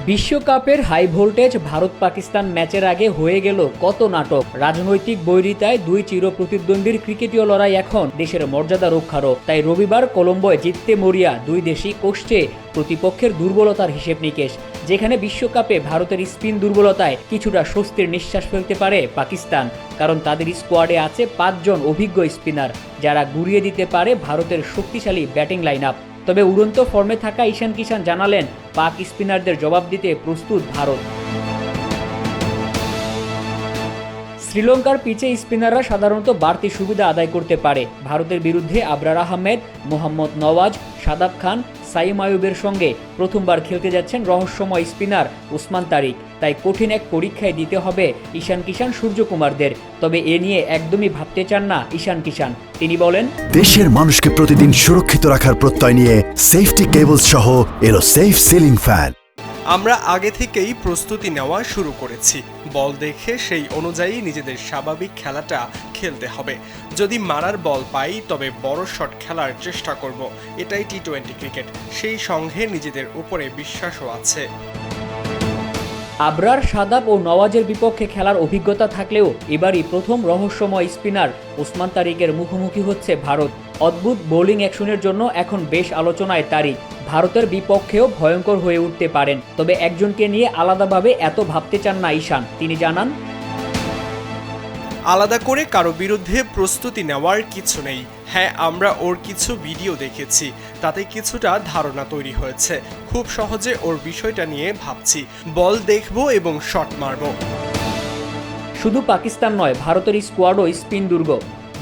বিশ্বকাপের high voltage Bharat Pakistan ম্যাচের আগে হয়ে গেল কত নাটক। রাজনৈতিক বৈরিতায় দুই চিরপ্রতিদ্বন্দ্বীর ক্রিকেটীয় লড়াই এখন দেশের মর্যাদা রক্ষারও। তাই রবিবার কলম্বোয় জিততে মরিয়া দুই দেশই কষছে প্রতিপক্ষের দুর্বলতার হিসেব নিকেশ। যেখানে বিশ্বকাপে ভারতের স্পিন দুর্বলতায় কিছুটা স্বস্তির নিঃশ্বাস ফেলতে পারে পাকিস্তান, কারণ তাদের স্কোয়াডে আছে 5 জন অভিজ্ঞ স্পিনার যারা গুড়িয়ে দিতে পারে ভারতের শক্তিশালী ব্যাটিং লাইন আপ। তবে উড়ন্ত ফর্মে থাকা ঈশান কিষান জানালেন, পাক স্পিনারদের জবাব দিতে প্রস্তুত ভারত। শ্রীলঙ্কার পিচে স্পিনাররা সাধারণত বাড়তি সুবিধা আদায় করতে পারে। ভারতের বিরুদ্ধে আবরার আহমেদ, মোহাম্মদ নওয়াজ, শাদাব খান, সাইম আয়ুবের সঙ্গে প্রথমবার খেলতে যাচ্ছেন রহস্যময় স্পিনার উসমান তারিক। তাই কঠিন এক পরীক্ষায় দিতে হবে ঈশান কিষান সূর্যকুমারদের। তবে এ নিয়ে একদমই ভাবতে চান না ঈশান কিষান। তিনি বলেন, দেশের মানুষকে প্রতিদিন সুরক্ষিত রাখার প্রত্যয় নিয়ে সেফটি কেবলস সহ এলো সেফ সিলিং ফ্যান। আমরা আগে থেকেই প্রস্তুতি নেওয়া শুরু করেছি। বল দেখে সেই অনুযায়ী নিজেদের স্বাভাবিক খেলাটা খেলতে হবে। যদি মারার বল পাই তবে বড় শট খেলার চেষ্টা করব। এটাই টি-20 ক্রিকেট। সেই সঙ্গে নিজেদের উপরে বিশ্বাসও আছে। আবরার, শাদাব ও নওয়াজের বিপক্ষে খেলার অভিজ্ঞতা থাকলেও এবারই প্রথম রহস্যময় স্পিনার উসমান তারিকের মুখোমুখি হচ্ছে ভারত। অদ্ভুত বোলিং অ্যাকশনের জন্য এখন বেশ আলোচনায় তারিক। ভারতের বিপক্ষেও ভয়ঙ্কর হয়ে উঠতে পারেন। তবে একজনকে নিয়ে আলাদাভাবে এত ভাবতে চান না ঈশান। তিনি জানান, আলাদা করে কারো বিরুদ্ধে প্রস্তুতি নেওয়ার কিছু নেই। হ্যাঁ, আমরা ওর কিছু ভিডিও দেখেছি, তাতে কিছুটা ধারণা তৈরি হয়েছে। খুব সহজে ওর বিষয়টা নিয়ে ভাবছি। বল দেখব এবং শট মারব। শুধু পাকিস্তান নয়, ভারতের স্কোয়াডও স্পিন দুর্গ।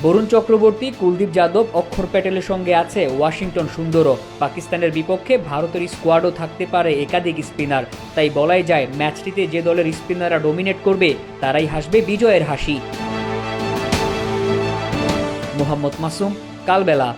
বরুণ চক্রবর্তী, কুলদীপ যাদব, অক্ষর প্যাটেলের সঙ্গে আছে ওয়াশিংটন সুন্দরও। পাকিস্তানের বিপক্ষে ভারতের স্কোয়াডও থাকতে পারে একাধিক স্পিনার। তাই বলাই যায়, ম্যাচটিতে যে দলের স্পিনাররা ডমিনেট করবে তারাই হাসবে বিজয়ের হাসি। মোহাম্মদ মাসুম, কালবেলা।